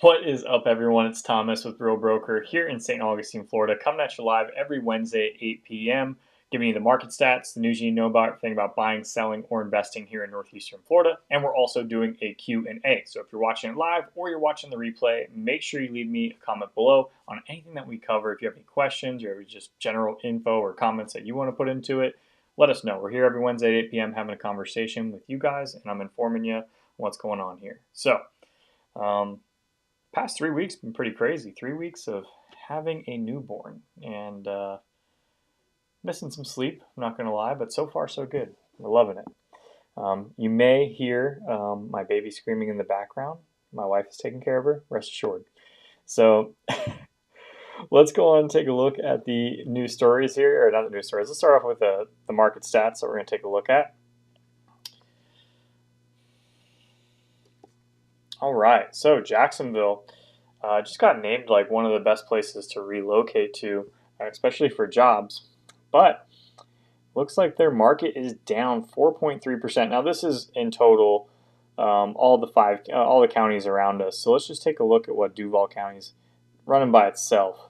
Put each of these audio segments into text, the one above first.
What is up, everyone? It's Thomas with Real Broker here in St. Augustine, Florida, coming at you live every Wednesday at 8 p.m., giving you the market stats, the news you need to know about, everything about buying, selling, or investing here in Northeastern Florida. And we're also doing a Q&A. So if you're watching it live or you're watching the replay, make sure you leave me a comment below on anything that we cover. If you have any questions or just general info or comments that you want to put into it, let us know. We're here every Wednesday at 8 p.m. having a conversation with you guys, and I'm informing you what's going on here. So, past 3 weeks been pretty crazy. 3 weeks of having a newborn and missing some sleep, I'm not going to lie, but so far so good. We're loving it. You may hear my baby screaming in the background. My wife is taking care of her, rest assured. So let's go on and take a look at the news stories here, or not the news stories. Let's start off with the market stats that we're going to take a look at. All right, so Jacksonville just got named like one of the best places to relocate to, especially for jobs. But looks like their market is down 4.3%. Now this is in total, all the counties around us. So let's just take a look at what Duval County's running by itself.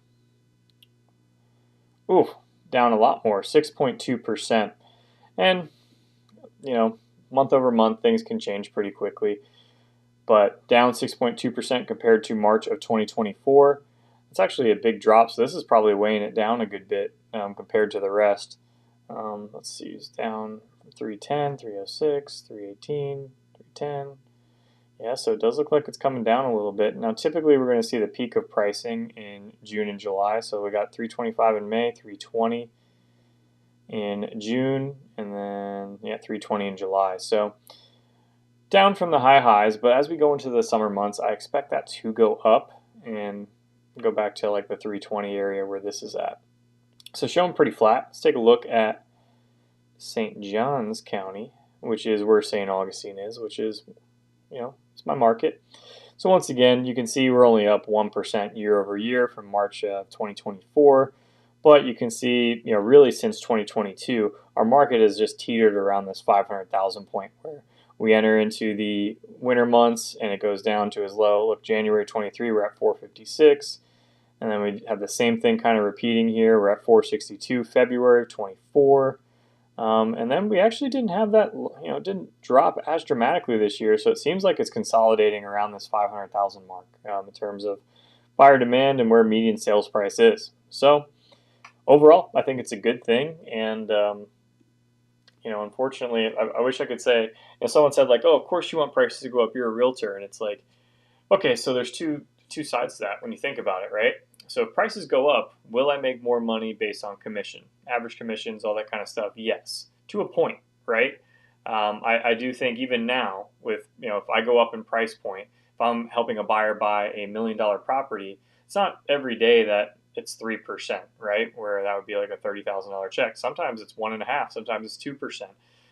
Ooh, down a lot more, 6.2%. And month over month, things can change pretty quickly. But down 6.2% compared to March of 2024. It's actually a big drop, so this is probably weighing it down a good bit compared to the rest. Let's see, it's down from 310, 306, 318, 310. Yeah, so it does look like it's coming down a little bit. Now, typically we're going to see the peak of pricing in June and July. So we got 325 in May, 320 in June, and then 320 in July. So down from the high highs, but as we go into the summer months, I expect that to go up and go back to like the 320 area where this is at. So showing pretty flat. Let's take a look at St. Johns County, which is where St. Augustine is, which is, it's my market. So once again, you can see we're only up 1% year over year from March of 2024. But you can see, really since 2022, our market has just teetered around this 500,000 point where we enter into the winter months and it goes down to as low. Look, January 23, we're at 456. And then we have the same thing kind of repeating here. We're at 462 February of 24. And then we actually didn't have that, didn't drop as dramatically this year. So it seems like it's consolidating around this 500,000 mark in terms of buyer demand and where median sales price is. So overall, I think it's a good thing. And, unfortunately, I wish I could say, someone said like, oh, of course you want prices to go up. You're a realtor. And it's like, okay, so there's two sides to that when you think about it, right? So if prices go up, will I make more money based on commission, average commissions, all that kind of stuff? Yes, to a point, right? I do think even now with, if I go up in price point, if I'm helping a buyer buy a $1 million property, it's not every day that it's 3%, right? Where that would be like a $30,000 check. Sometimes it's 1.5%, sometimes it's 2%.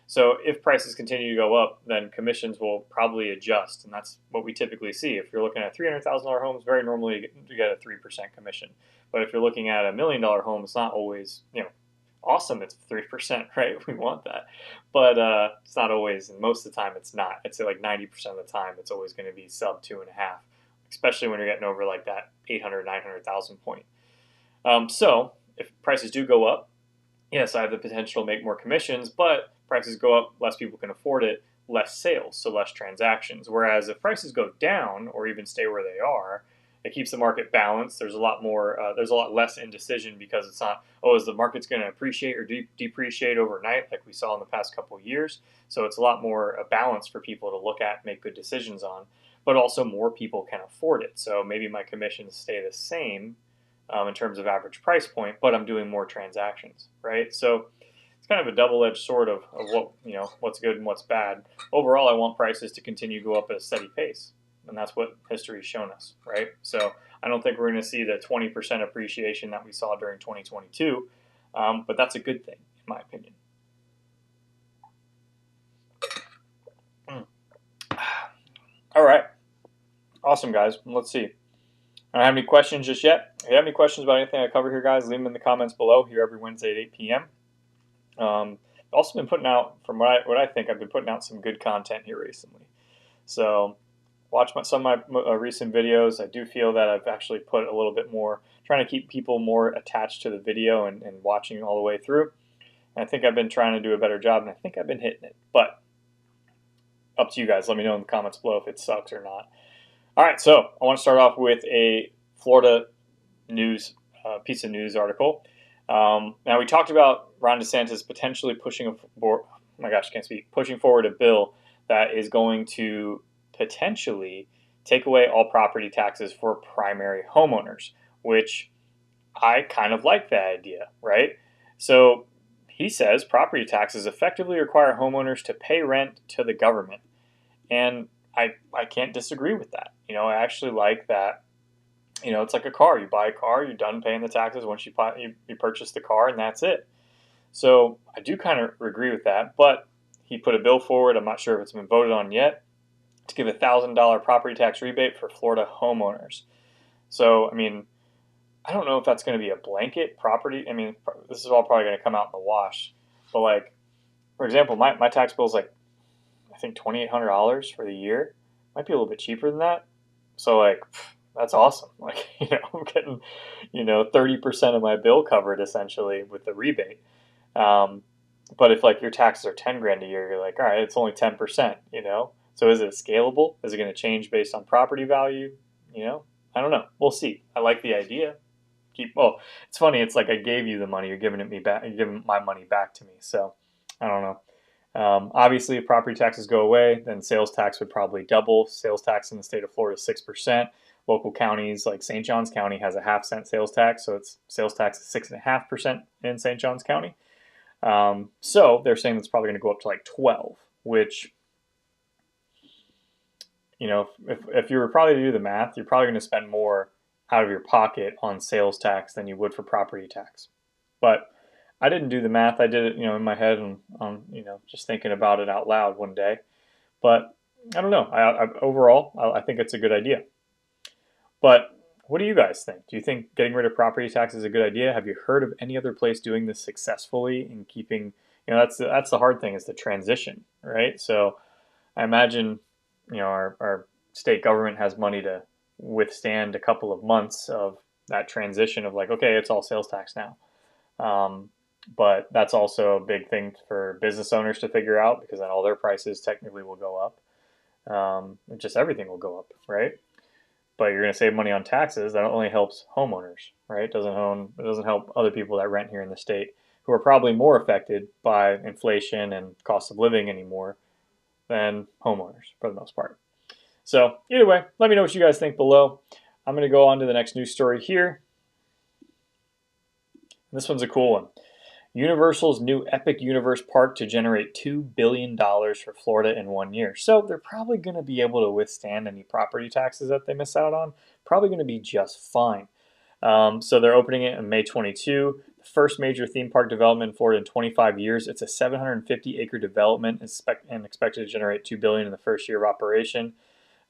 So if prices continue to go up, then commissions will probably adjust, and that's what we typically see. If you're looking at $300,000 homes, very normally you get a 3% commission. But if you're looking at a $1 million home, it's not always, awesome. It's 3%, right? We want that, but it's not always, and most of the time it's not. I'd say like 90% of the time it's always going to be sub 2.5, especially when you're getting over like that 800, 900,000 point. So if prices do go up, yes, I have the potential to make more commissions, but prices go up, less people can afford it, less sales, so less transactions. Whereas if prices go down or even stay where they are, it keeps the market balanced. There's a lot less indecision because it's not, is the market's going to appreciate or depreciate overnight like we saw in the past couple of years. So it's a lot more balance for people to look at, make good decisions on, but also more people can afford it. So maybe my commissions stay the same in terms of average price point, but I'm doing more transactions, right? So it's kind of a double-edged sword of what, what's good and what's bad. Overall, I want prices to continue to go up at a steady pace, and that's what history has shown us, right? So I don't think we're going to see the 20% appreciation that we saw during 2022, but that's a good thing, in my opinion. All right. Awesome, guys. Let's see. I don't have any questions just yet. If you have any questions about anything I cover here, guys, leave them in the comments below here every Wednesday at 8 p.m. I've also been putting out, from what I think, I've been putting out some good content here recently. So watch some of my recent videos, I do feel that I've actually put a little bit more, trying to keep people more attached to the video and watching all the way through. And I think I've been trying to do a better job, and I think I've been hitting it. But up to you guys. Let me know in the comments below if it sucks or not. All right, so I want to start off with a Florida news piece of news article. Now we talked about Ron DeSantis potentially pushing pushing forward a bill that is going to potentially take away all property taxes for primary homeowners, which I kind of like that idea, right? So he says property taxes effectively require homeowners to pay rent to the government. And I can't disagree with that. I actually like that. It's like a car. You buy a car, you're done paying the taxes once you purchase the car, and that's it. So I do kind of agree with that. But he put a bill forward. I'm not sure if it's been voted on yet, to give a $1,000 property tax rebate for Florida homeowners. So, I don't know if that's going to be a blanket property. This is all probably going to come out in the wash. But, like, for example, my tax bill is like, I think $2,800 for the year. Might be a little bit cheaper than that. So, like, that's awesome. Like, I'm getting, 30% of my bill covered essentially with the rebate. But if like your taxes are 10 grand a year, you're like, all right, it's only 10%, So is it scalable? Is it going to change based on property value? I don't know. We'll see. I like the idea. It's funny. It's like I gave you the money. You're giving it me back. You're giving my money back to me. So I don't know. Obviously, if property taxes go away, then sales tax would probably double. Sales tax in the state of Florida is 6%. Local counties like St. Johns County has a half-cent sales tax, so its sales tax is 6.5% in St. Johns County. So they're saying it's probably going to go up to like 12, which, if you were probably to do the math, you're probably going to spend more out of your pocket on sales tax than you would for property tax. But I didn't do the math. I did it, in my head and just thinking about it out loud one day. But I don't know. Overall, I think it's a good idea. But what do you guys think? Do you think getting rid of property tax is a good idea? Have you heard of any other place doing this successfully and keeping, that's the hard thing, is the transition, right? So I imagine, our state government has money to withstand a couple of months of that transition of like, okay, it's all sales tax now. But that's also a big thing for business owners to figure out, because then all their prices technically will go up. Just everything will go up, right? But you're going to save money on taxes. That only helps homeowners, right? It doesn't help other people that rent here in the state, who are probably more affected by inflation and cost of living anymore than homeowners for the most part. So either way, let me know what you guys think below. I'm going to go on to the next news story here. This one's a cool one. Universal's new Epic Universe park to generate $2 billion for Florida in 1 year. So they're probably going to be able to withstand any property taxes that they miss out on. Probably going to be just fine. So they're opening it on May 22. The first major theme park development in Florida in 25 years. It's a 750-acre development and expected to generate $2 billion in the first year of operation.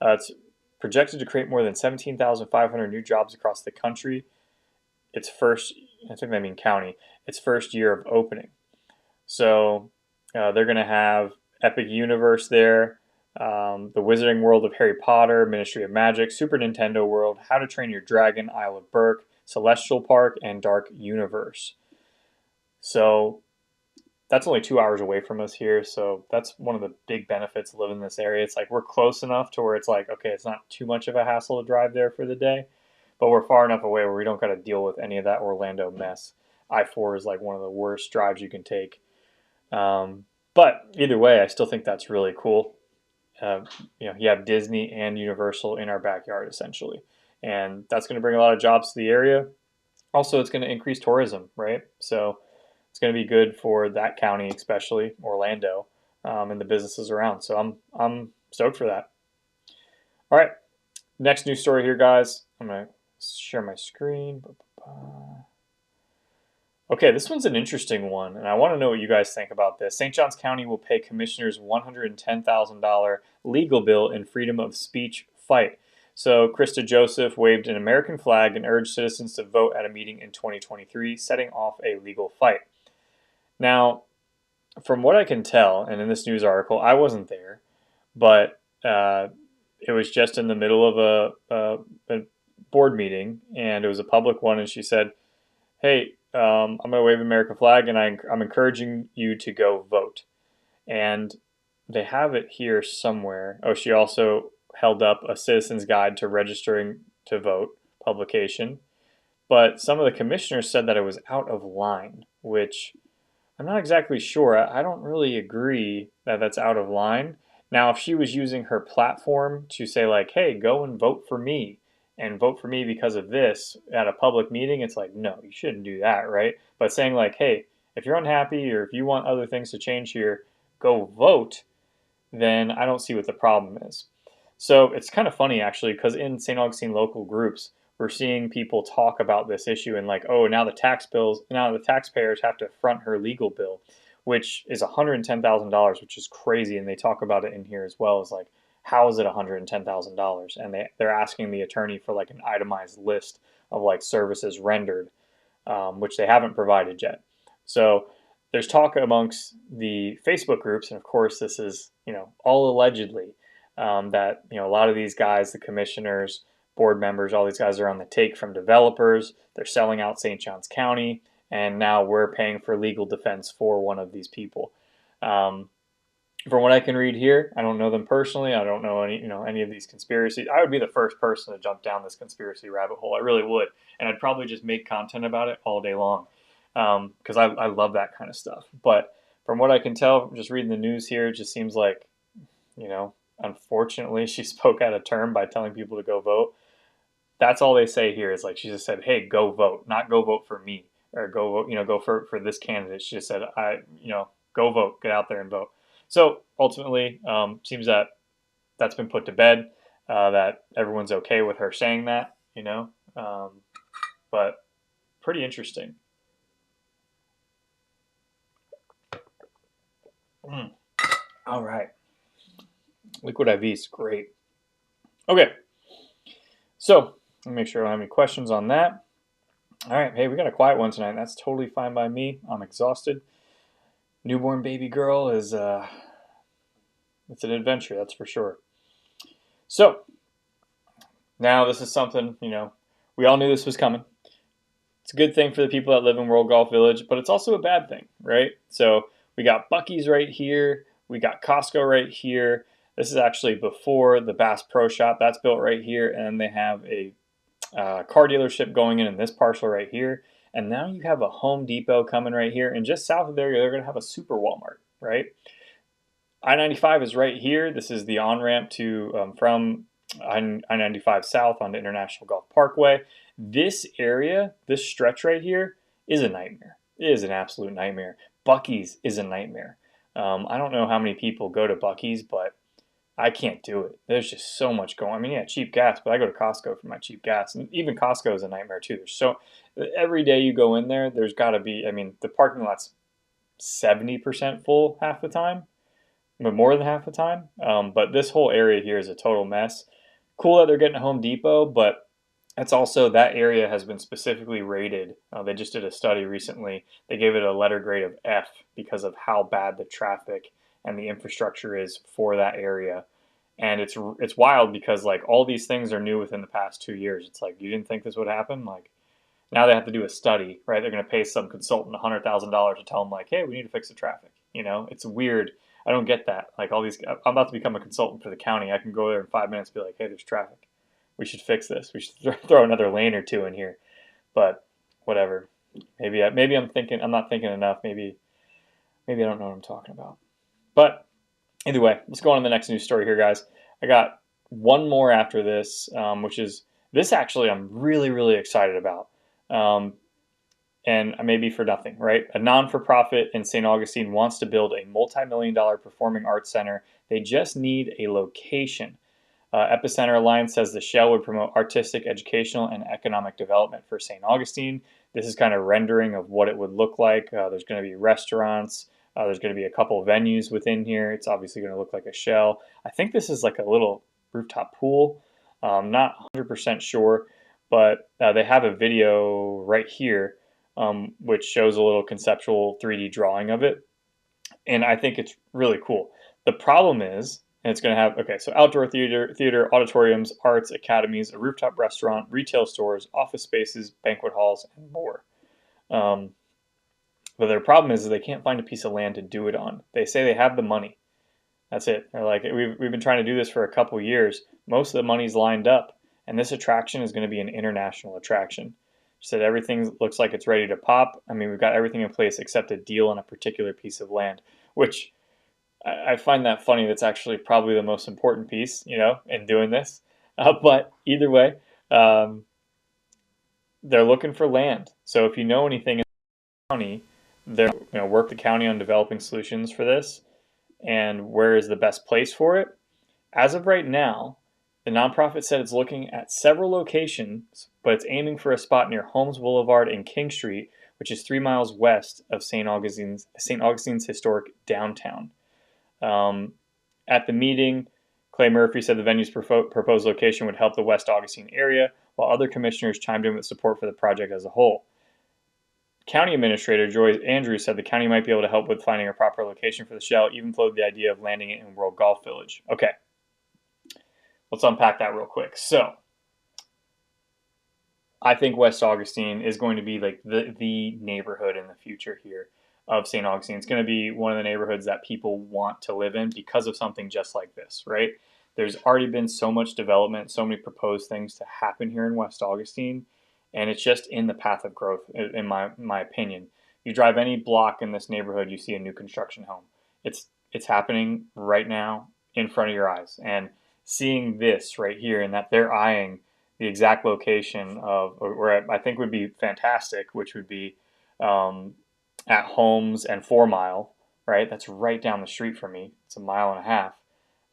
It's projected to create more than 17,500 new jobs across the country. Its first, I think they mean county, its first year of opening. So they're going to have Epic Universe there, the Wizarding World of Harry Potter, Ministry of Magic, Super Nintendo World, How to Train Your Dragon, Isle of Berk, Celestial Park, and Dark Universe. So that's only 2 hours away from us here. So that's one of the big benefits of living in this area. It's like we're close enough to where it's like, okay, it's not too much of a hassle to drive there for the day, but we're far enough away where we don't got to deal with any of that Orlando mess. I-4 is like one of the worst drives you can take. But either way, I still think that's really cool. You have Disney and Universal in our backyard, essentially. And that's going to bring a lot of jobs to the area. Also, it's going to increase tourism, right? So it's going to be good for that county, especially Orlando, and the businesses around. So I'm stoked for that. All right, next news story here, guys. I'm going to share my screen. Okay, this one's an interesting one, and I want to know what you guys think about this. St. Johns County will pay commissioners $110,000 legal bill in freedom of speech fight. So Krista Joseph waved an American flag and urged citizens to vote at a meeting in 2023, setting off a legal fight. Now, from what I can tell, and in this news article, I wasn't there, but it was just in the middle of a board meeting, and it was a public one, and she said, "Hey, I'm going to wave American flag, and I'm encouraging you to go vote." And they have it here somewhere. Oh, she also held up a citizen's guide to registering to vote publication. But some of the commissioners said that it was out of line, which I'm not exactly sure. I don't really agree that that's out of line. Now, if she was using her platform to say, like, hey, go and vote for me and vote for me because of this at a public meeting, it's like, no, you shouldn't do that, right? But saying, like, hey, if you're unhappy or if you want other things to change here, go vote, then I don't see what the problem is. So it's kind of funny actually, because in St. Augustine local groups, we're seeing people talk about this issue and like, oh, now the taxpayers have to front her legal bill, which is $110,000, which is crazy. And they talk about it in here as well as like, how is it $110,000? And they're asking the attorney for like an itemized list of like services rendered, which they haven't provided yet. So there's talk amongst the Facebook groups, and of course, this is all allegedly, that a lot of these guys, the commissioners, board members, all these guys are on the take from developers. They're selling out St. Johns County, and now we're paying for legal defense for one of these people. From what I can read here, I don't know them personally. I don't know any of these conspiracies. I would be the first person to jump down this conspiracy rabbit hole. I really would, and I'd probably just make content about it all day long, because I love that kind of stuff. But from what I can tell, just reading the news here, it just seems like, unfortunately, she spoke out of turn by telling people to go vote. That's all they say here is like she just said, "Hey, go vote," not "Go vote for me" or "Go vote," go for this candidate. She just said, go vote, get out there and vote." So ultimately, seems that that's been put to bed. That everyone's okay with her saying that, but pretty interesting. All right, liquid IV is great. Okay, so let me make sure I don't have any questions on that. All right, hey, we got a quiet one tonight. That's totally fine by me. I'm exhausted. Newborn baby girl is it's an adventure, that's for sure. So now this is something, we all knew this was coming. It's a good thing for the people that live in World Golf Village, but it's also a bad thing, right? So we got Buc-ee's right here. We got Costco right here. This is actually before the Bass Pro Shop. That's built right here, and they have a car dealership going in this parcel right here. And now you have a Home Depot coming right here. And just south of there, they're going to have a super Walmart, right? I-95 is right here. This is the on-ramp to from I-95 south onto International Golf Parkway. This area, this stretch right here, is a nightmare. It is an absolute nightmare. Buc-ee's is a nightmare. I don't know how many people go to Buc-ee's, but I can't do it. There's just so much going. I mean, yeah, cheap gas, but I go to Costco for my cheap gas, and even Costco is a nightmare too. Every day you go in there, there's got to be. I mean, the parking lot's 70% full half the time, but more than half the time. But this whole area here is a total mess. Cool that they're getting a Home Depot, but it's also that area has been specifically rated. They just did a study recently. They gave it a letter grade of F because of how bad the traffic and the infrastructure is for that area. And it's wild because like all these things are new within the past 2 years. It's like, you didn't think this would happen? Like now they have to do a study, right? They're going to pay some consultant $100,000 to tell them like, hey, we need to fix the traffic. It's weird. I don't get that. Like all these, I'm about to become a consultant for the county. I can go there in 5 minutes and be like, hey, there's traffic. We should fix this. We should throw another lane or two in here. But whatever. Maybe I'm not thinking enough. Maybe I don't know what I'm talking about. But either way, let's go on to the next news story here, guys. I got one more after this, which is this actually I'm really, really excited about. And maybe for nothing, right? A non-for-profit in St. Augustine wants to build a multi-million-dollar performing arts center. They just need a location. Epicenter Alliance says the shell would promote artistic, educational, and economic development for St. Augustine. This is kind of rendering of what it would look like. There's going to be restaurants. There's going to be a couple venues within here. It's obviously going to look like a shell. I think this is like a little rooftop pool. Not 100% sure, but they have a video right here, which shows a little conceptual 3D drawing of it. And I think it's really cool. The problem is And it's going to have, okay, so outdoor theater, auditoriums, arts, academies, a rooftop restaurant, retail stores, office spaces, banquet halls, and more. Um, but their problem is they can't find a piece of land to do it on. They say they have the money. That's it. They're like, we've been trying to do this for a couple years. Most of the money's lined up, and this attraction is going to be an international attraction. She said everything looks like it's ready to pop. I mean, we've got everything in place except a deal on a particular piece of land, which I find that funny. That's actually probably the most important piece, in doing this. But either way, um, they're looking for land. So if you know anything in the county, they're work the county on developing solutions for this, and where is the best place for it. As of right now, the nonprofit said it's looking at several locations, but it's aiming for a spot near Holmes Boulevard and King Street, which is 3 miles west of St. Augustine's historic downtown. At the meeting, Clay Murphy said the venue's proposed location would help the West Augustine area, while other commissioners chimed in with support for the project as a whole. County Administrator Joy Andrews said the county might be able to help with finding a proper location for the shell, even floated the idea of landing it in World Golf Village. Okay, let's unpack that real quick. So, I think West Augustine is going to be like the neighborhood in the future here of St. Augustine. It's going to be one of the neighborhoods that people want to live in because of something just like this, right? There's already been so much development, so many proposed things to happen here in West Augustine, and it's just in the path of growth, in my opinion. You drive any block in this neighborhood, you see a new construction home. It's happening right now in front of your eyes, and seeing this right here, and that they're eyeing the exact location of where I think would be fantastic, which would be at Holmes and 4 Mile, right? That's right down the street from me. It's a mile and a half.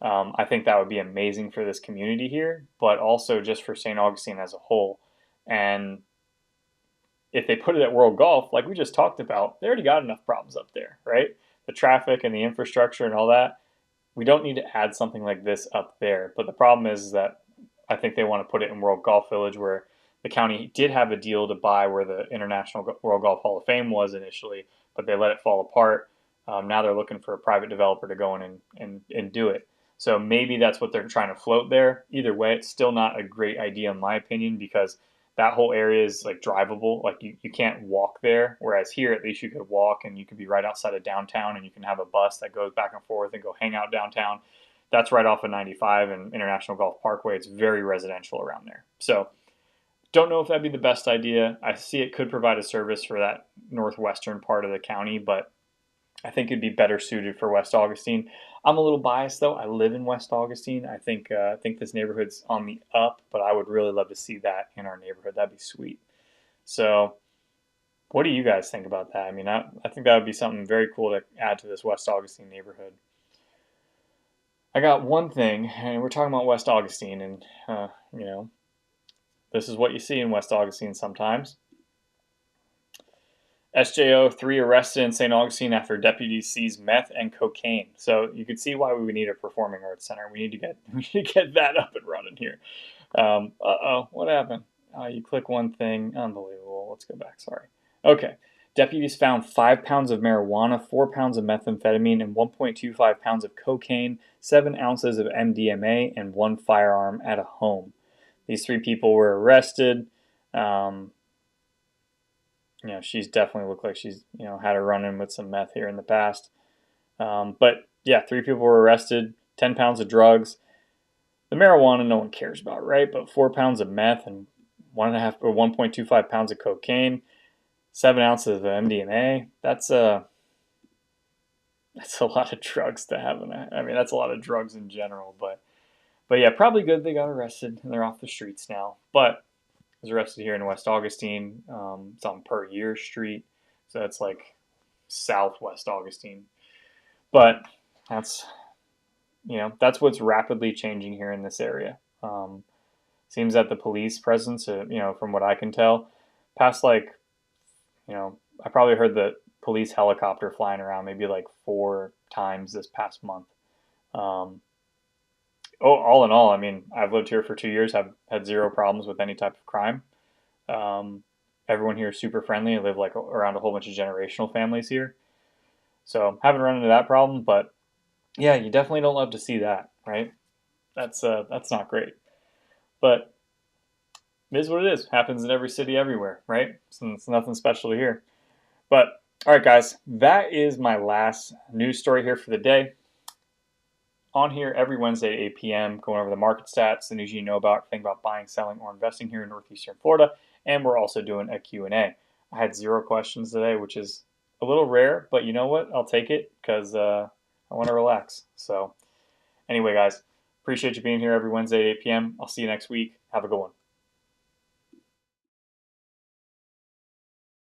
I think that would be amazing for this community here, but also just for St. Augustine as a whole. And if they put it at World Golf, like we just talked about, they already got enough problems up there, right? The traffic and the infrastructure and all that. We don't need to add something like this up there. But the problem is that I think they want to put it in World Golf Village, where the county did have a deal to buy where the International World Golf Hall of Fame was initially, but they let it fall apart. Now they're looking for a private developer to go in and do it. So maybe that's what they're trying to float there. Either way, it's still not a great idea in my opinion, because that whole area is like drivable. Like you can't walk there. Whereas here, at least you could walk, and you could be right outside of downtown, and you can have a bus that goes back and forth and go hang out downtown. That's right off of 95 and International Golf Parkway. It's very residential around there. So don't know if that'd be the best idea. I see it could provide a service for that northwestern part of the county, but I think it'd be better suited for West Augustine. I'm a little biased though. I live in West Augustine. I think this neighborhood's on the up, but I would really love to see that in our neighborhood. That'd be sweet. So, what do you guys think about that? I mean, I think that would be something very cool to add to this West Augustine neighborhood. I got one thing, and we're talking about West Augustine, and this is what you see in West Augustine sometimes. SJO 3 arrested in St. Augustine after deputies seize meth and cocaine. So you can see why we would need a performing arts center. We need to get that up and running here. What happened? You click one thing. Unbelievable. Let's go back. Sorry. Okay. Deputies found 5 pounds of marijuana, 4 pounds of methamphetamine, and 1.25 pounds of cocaine, 7 ounces of MDMA, and 1 firearm at a home. These 3 people were arrested. She's definitely looked like she's, had a run-in with some meth here in the past. But yeah, 3 people were arrested, 10 pounds of drugs. The marijuana no one cares about, right? But 4 pounds of meth and 1.25 pounds of cocaine, 7 ounces of MDMA. That's a lot of drugs to have that's a lot of drugs in general. But yeah, probably good they got arrested and they're off the streets now. But was arrested here in West Augustine. It's on Per Year Street, so that's like southwest Augustine. But that's what's rapidly changing here in this area. Seems that the police presence, from what I can tell, past I probably heard the police helicopter flying around maybe like 4 times this past month. All in all, I've lived here for 2 years. I've had 0 problems with any type of crime. Everyone here is super friendly. I live like around a whole bunch of generational families here. So haven't run into that problem, but Yeah, you definitely don't love to see that, right? That's not great. But it is what it is. Happens in every city everywhere, right? So it's nothing special here. But all right, guys, that is my last news story here for the day. On here every Wednesday at 8 p.m., going over the market stats, the news you know about, think about buying, selling, or investing here in Northeastern Florida. And we're also doing a Q&A. I had 0 questions today, which is a little rare, but you know what? I'll take it because I want to relax. So anyway, guys, appreciate you being here every Wednesday at 8 p.m. I'll see you next week. Have a good one.